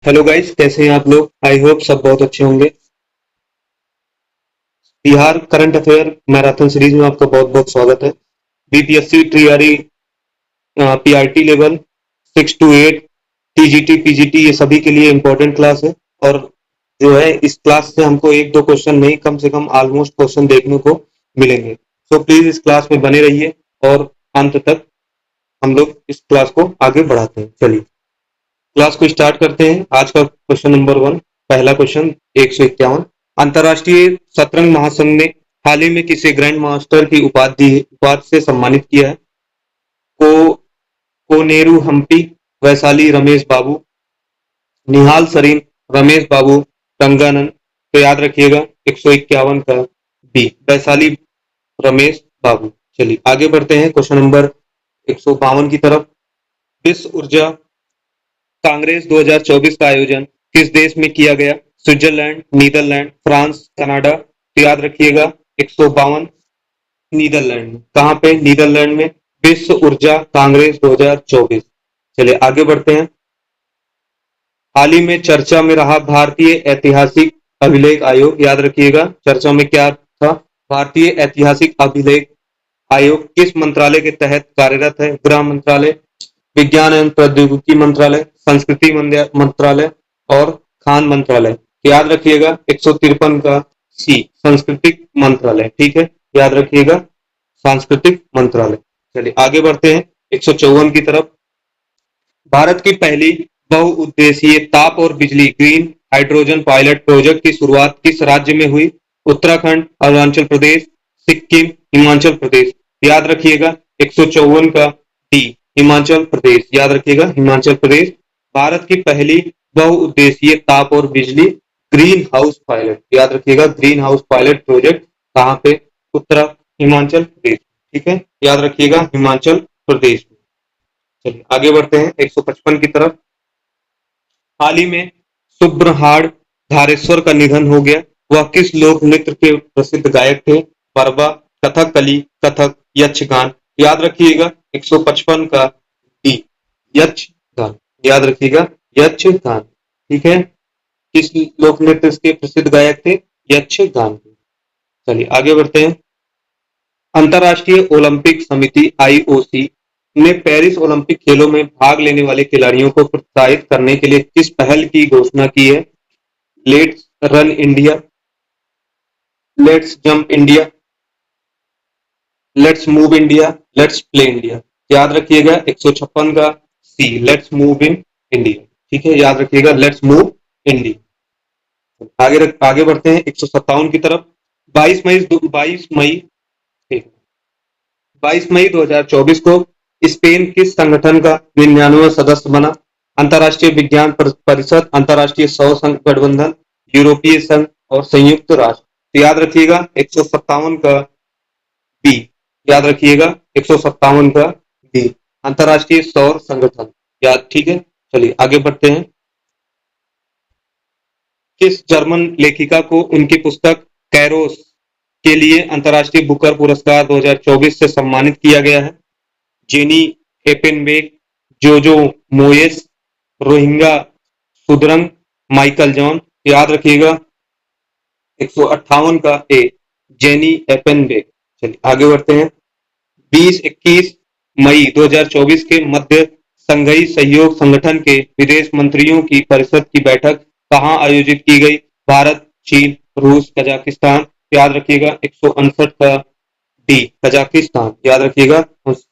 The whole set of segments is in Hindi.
हेलो गाइस, कैसे हैं आप लोग? आई होप सब बहुत अच्छे होंगे। Bihar current affair marathon series में आपका बहुत बहुत स्वागत है। BPSC TRE PRT level 6 to 8 TGT PGT ये सभी के लिए इम्पोर्टेंट क्लास है। और जो है इस क्लास से हमको एक दो क्वेश्चन नहीं, कम से कम ऑलमोस्ट क्वेश्चन देखने को मिलेंगे। सो प्लीज इस क्लास में बने रहिए और अंत तक हम लोग इस क्लास को आगे बढ़ाते हैं। चलिए क्लास को स्टार्ट करते हैं। आज का क्वेश्चन नंबर 1, पहला क्वेश्चन 151। अंतर्राष्ट्रीय शतरंज महासंघ ने हाल ही में किसे ग्रैंड मास्टर की उपाधि से सम्मानित किया है? को कोनेरू हम्पी, वैशाली रमेश बाबू, निहाल सरीन, रमेश बाबू, रंगानंद। तो याद रखिएगा 151 का बी, वैशाली रमेश बाबू। चलिए आगे बढ़ते हैं क्वेश्चन नंबर 152 की तरफ। विश्व ऊर्जा कांग्रेस 2024 का आयोजन किस देश में किया गया? Switzerland, Netherlands, France, Canada. तो याद रखिएगा 152 नीदरलैंड में। कहां पे? नीदरलैंड में। विश्व ऊर्जा कांग्रेस 2024। चलिए आगे बढ़ते हैं। हाल ही में चर्चा में रहा भारतीय ऐतिहासिक अभिलेख आयोग। याद रखिएगा चर्चा में क्या था? भारतीय ऐतिहासिक अभिलेख आयोग किस मंत्रालय के तहत कार्यरत है? गृह मंत्रालय, विज्ञान एवं प्रौद्योगिकी मंत्रालय, संस्कृति मंत्रालय और खान मंत्रालय। याद रखिएगा 153 का सी, सांस्कृतिक मंत्रालय। ठीक है, याद रखिएगा सांस्कृतिक मंत्रालय। चलिए आगे बढ़ते हैं 154 की तरफ। भारत की पहली बहुउद्देशीय ताप और बिजली ग्रीन हाइड्रोजन पायलट प्रोजेक्ट की शुरुआत किस राज्य में हुई? उत्तराखंड, अरुणाचल प्रदेश, सिक्किम, हिमाचल प्रदेश। याद रखिएगा 154 का डी, हिमाचल प्रदेश। याद रखिएगा हिमाचल प्रदेश भारत की पहली बहुउद्देशीय ताप और बिजली ग्रीन हाउस पायलट। याद रखिएगा ग्रीन हाउस पायलट प्रोजेक्ट कहां पे? हिमाचल प्रदेश। ठीक है, याद रखिएगा हिमाचल प्रदेश। चलिए आगे बढ़ते हैं 155 की तरफ। हाल ही में सुब्रहाड़ धारेश्वर का निधन हो गया। वह किस लोक नृत्य के प्रसिद्ध गायक थे? परवा, कथकली, कथक, यक्षगान। याद रखिएगा 155 का डी, यक्षगान। याद रखिएगा यक्षगान। ठीक है, किस लोक नृत्य के प्रसिद्ध गायक थे? यक्षगान। चलिए आगे बढ़ते हैं। अंतर्राष्ट्रीय ओलंपिक समिति आईओसी ने पेरिस ओलंपिक खेलों में भाग लेने वाले खिलाड़ियों को प्रोत्साहित करने के लिए किस पहल की घोषणा की है? Let's run India, let's jump India, let's move India, let's play India. याद रखिएगा 156 का सी, लेट्स मूव इन इंडिया। ठीक है, याद रखिएगा लेट्स मूव इंडिया। आगे बढ़ते हैं 157 की तरफ। 22 मई 22 मई 2024 को स्पेन किस संगठन का 99वां सदस्य बना? अंतर्राष्ट्रीय विज्ञान परिषद, अंतर्राष्ट्रीय सौर गठबंधन, यूरोपीय संघ और संयुक्त राष्ट्र। तो याद रखिएगा 157 का बी। याद रखिएगा 157 का बी, अंतर्राष्ट्रीय सौर संगठन। याद, ठीक है। चलिए आगे बढ़ते हैं। किस जर्मन लेखिका को उनकी पुस्तक कैरोस के लिए अंतर्राष्ट्रीय बुकर पुरस्कार 2024 से सम्मानित किया गया है? जेनी हेपेनबेक, जोजो मोयेस, रोहिंगा सुदरंग, माइकल जॉन। याद रखिएगा 158 का ए, जेनी हेपेनबेक। चलिए आगे बढ़ते हैं। 20-21 मई 2024 के मध्य संघीय सहयोग संगठन के विदेश मंत्रियों की परिषद की बैठक कहां आयोजित की गई? भारत, चीन, रूस, कजाकिस्तान। याद रखिएगा 159 का डी, कजाकिस्तान। याद रखिएगा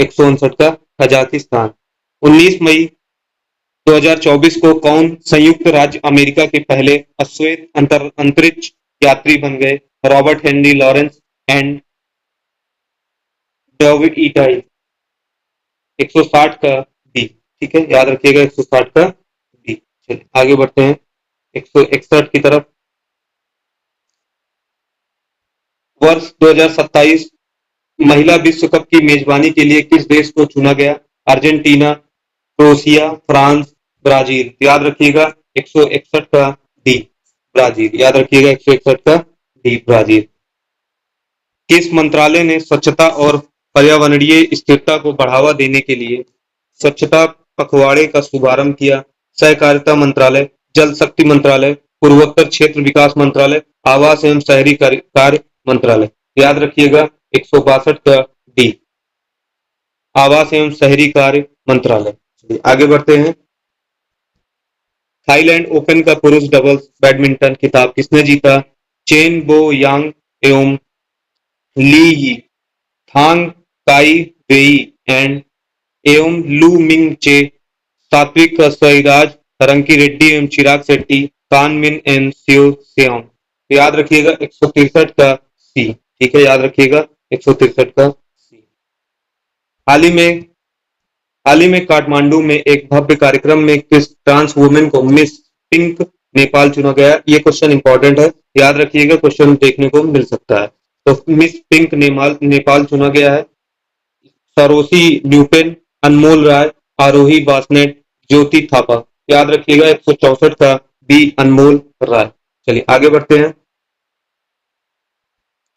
159 का कजाकिस्तान। 19 मई 2024 को कौन संयुक्त राज्य अमेरिका के पहले अश्वेत अंतरिक्ष यात्री बन गए? Robert Henry Lawrence and David ईटाई। 160 का डी। ठीक है, याद रखिएगा 160 का डी। चलिए आगे बढ़ते हैं 161 की तरफ। वर्ष 2027 महिला विश्व कप की मेजबानी के लिए किस देश को चुना गया? Argentina, Croatia, France, Brazil. याद रखिएगा 161 का डी, ब्राजील। याद रखिएगा 161 का डी, ब्राजील। किस मंत्रालय ने स्वच्छता और पर्यावरणीय स्थिरता को बढ़ावा देने के लिए स्वच्छता पखवाड़े का शुभारंभ किया? सहकारिता मंत्रालय, जल शक्ति मंत्रालय, पूर्वोत्तर क्षेत्र विकास मंत्रालय, आवास एवं शहरी कार्य मंत्रालय। याद रखिएगा 162 का डी, आवास एवं शहरी कार्य मंत्रालय। आगे बढ़ते हैं। थाईलैंड ओपन का पुरुष डबल्स बैडमिंटन खिताब किसने जीता? चेन बो यांग एवं ली यी, थांग काई वेई एंड एवं लू मिंग चे, सात्विक साईराज, रंकी रेड्डी एवं चिराग शेट्टी, कानमिन एंड सियो सेओंग। तो याद रखिएगा 163 का सी। ठीक है, याद रखिएगा 163 का सी। हाल ही में काठमांडू में एक भव्य कार्यक्रम में किस ट्रांस वुमेन को मिस पिंक नेपाल चुना गया? ये क्वेश्चन इंपॉर्टेंट है, याद रखिएगा, क्वेश्चन देखने को मिल सकता है। तो मिस पिंक नेपाल चुना गया है सरोसी ल्यूपेन, अनमोल राय, आरोही बासनेट, ज्योति थापा। याद रखिएगा 164 का बी, अनमोल राय। चलिए आगे बढ़ते हैं।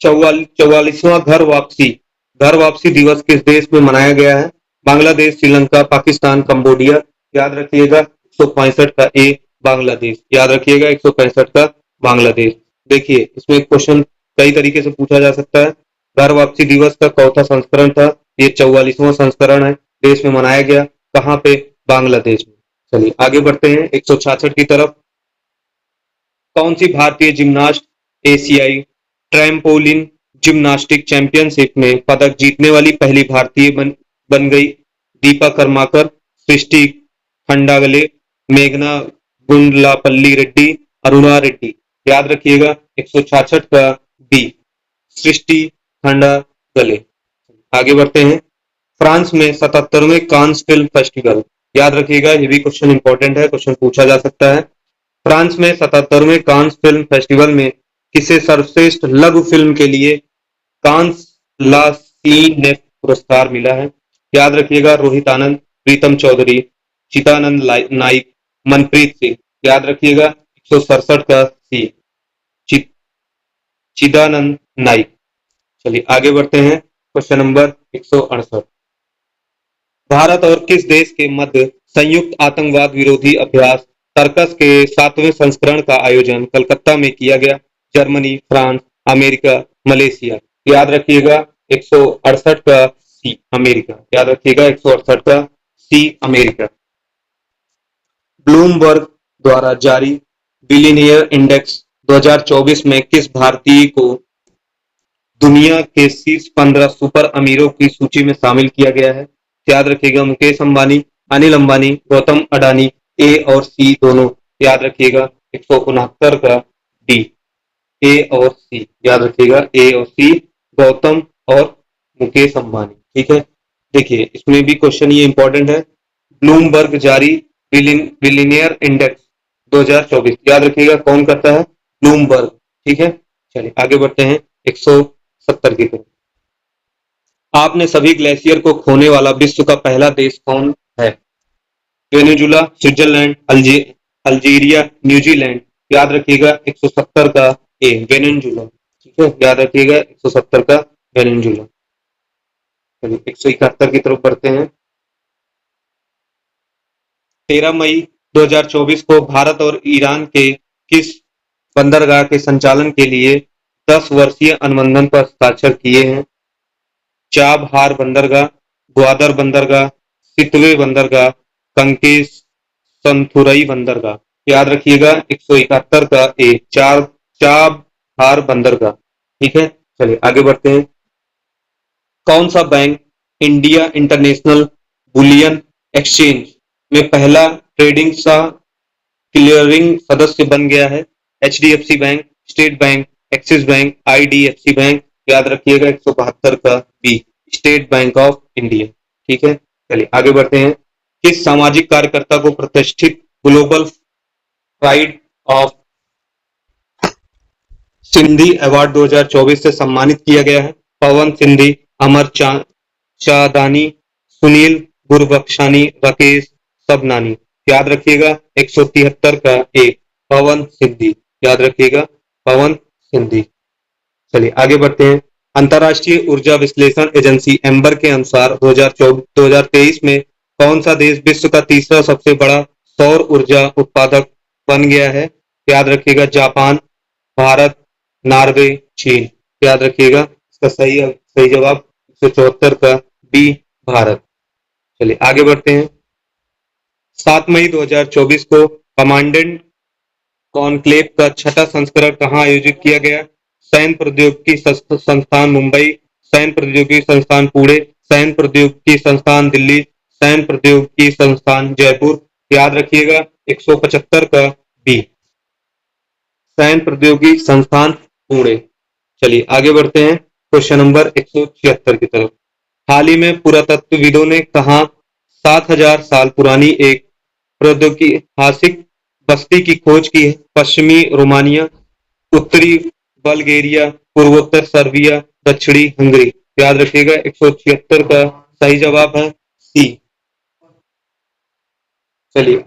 44वां घर वापसी दिवस किस देश में मनाया गया है? बांग्लादेश, श्रीलंका, पाकिस्तान, कंबोडिया। याद रखिएगा 165 का ए, बांग्लादेश। याद रखिएगा 165 का बांग्लादेश। देखिए इसमें क्वेश्चन कई तरीके से पूछा जा सकता है। घर वापसी दिवस का कौन-सा संस्करण था? ये 44वां संस्करण है। देश में मनाया गया कहाँ पे? बांग्लादेश में। चलिए आगे बढ़ते हैं 166 की तरफ। कौन सी भारतीय जिम्नास्ट एशियाई ट्रैम्पोलिन जिम्नास्टिक चैंपियनशिप में पदक जीतने वाली पहली भारतीय बन गई? दीपा कर्माकर, सृष्टि खंडागले, मेघना गुंडलापल्ली रेड्डी, अरुणा रेड्डी। याद रखिएगा 166 का बी, सृष्टि खंडागले। आगे बढ़ते हैं। फ्रांस में 77वें कांस फिल्म फेस्टिवल। याद रखिएगा ये भी क्वेश्चन इंपॉर्टेंट है, क्वेश्चन पूछा जा सकता है। फ्रांस में 77वें कांस फिल्म फेस्टिवल में किसे सर्वश्रेष्ठ लघु फिल्म के लिए कांस ला सीनेफ पुरस्कार मिला है? याद रखिएगा रोहित आनंद, प्रीतम चौधरी, चिदानंद नाइक, मनप्रीत सिंह। याद रखिएगा 167 का सी, चिदानंद नाइक। चलिए आगे बढ़ते हैं। Question number 168। भारत और किस देश के मध्य संयुक्त आतंकवाद विरोधी अभ्यास सर्कस के 7वें संस्करण का आयोजन कलकत्ता में किया गया? Germany, France, America, Malaysia. याद रखिएगा 168 का सी, अमेरिका। याद रखिएगा 168 का सी, अमेरिका। ब्लूमबर्ग द्वारा जारी बिलियनियर इंडेक्स 2024 में किस भारतीय को दुनिया के शीर्ष 15 सुपर अमीरों की सूची में शामिल किया गया है? याद रखिएगा मुकेश अंबानी, अनिल अंबानी, गौतम अडानी, ए और सी दोनों। याद रखिएगा 169 का डी, ए और सी। याद रखिएगा ए और सी, गौतम और मुकेश अंबानी। ठीक है, देखिए इसमें भी क्वेश्चन ये इंपॉर्टेंट है। ब्लूमबर्ग जारी बिलियनियर इंडेक्स 2024। याद रखिएगा कौन करता है? ब्लूमबर्ग। ठीक है, चलिए आगे बढ़ते हैं 170 की तरफ। आपने सभी ग्लेशियर को खोने वाला विश्व का पहला देश कौन है? Venezuela, Switzerland, Algeria, New Zealand. याद रखिएगा 170 का ए, वेनेजुला। ठीक है, याद रखिएगा 170 का वेनेजुला। चलिए 171 की तरफ बढ़ते हैं। 13 मई 2024 को भारत और ईरान के किस बंदरगाह के संचालन के लिए 10 वर्षीय अनुबंध पर हस्ताक्षर किए हैं? चाबहार बंदरगाह, ग्वादर बंदरगाह, सितवे बंदरगाह, कंकेश संथुरई बंदरगाह। याद रखिएगा 171 का ए, चाबहार बंदरगाह। ठीक है, चलिए आगे बढ़ते हैं। कौन सा bank India international bullion exchange में पहला ट्रेडिंग सा क्लियरिंग सदस्य बन गया है? HDFC bank, State Bank, Axis Bank, IDFC bank. याद रखिएगा 172 का B, State Bank of India. ठीक है, चलिए आगे बढ़ते हैं। किस सामाजिक कार्यकर्ता को प्रतिष्ठित global pride of Sindhi award 2024 से सम्मानित किया गया है? पवन सिंधी, अमर चांदानी, सुनील गुरबख्शानी, राकेश सबनानी। याद रखिएगा 173 का ए, पवन सिंधी। याद रखिएगा पवन सिंधी। चलिए आगे बढ़ते हैं। अंतर्राष्ट्रीय ऊर्जा विश्लेषण एजेंसी एम्बर के अनुसार 2023 में कौन सा देश विश्व का तीसरा सबसे बड़ा सौर ऊर्जा उत्पादक बन गया है, याद रखिएगा जापान, भारत, नॉर्वे, चीन। याद रखिएगा इसका सही जवाब 174 का बी, भारत। चलिए आगे बढ़ते हैं। 7 मई 2024 को कमांडेंट कॉन्क्लेव का छठा संस्करण कहाँ आयोजित किया गया? सैन्य प्रौद्योगिकी संस्थान मुंबई, सैन्य प्रौद्योगिकी संस्थान पुणे, सैन्य प्रौद्योगिकी संस्थान दिल्ली, सैन्य प्रौद्योगिकी संस्थान जयपुर। याद रखिएगा 175 का बी, सैन्य प्रौद्योगिकी संस्थान पुणे। चलिए आगे बढ़ते हैं क्वेश्चन नंबर 176 की तरफ। हाल ही में पुरातत्वविदों ने कहा 7000 साल पुरानी एक प्रौद्योगिहासिक बस्ती की खोज की है? पश्चिमी रोमानिया, उत्तरी बल्गेरिया, पूर्वोत्तर सर्बिया, दक्षिणी हंगरी। याद रखिएगा 176 का सही जवाब है सी। चलिए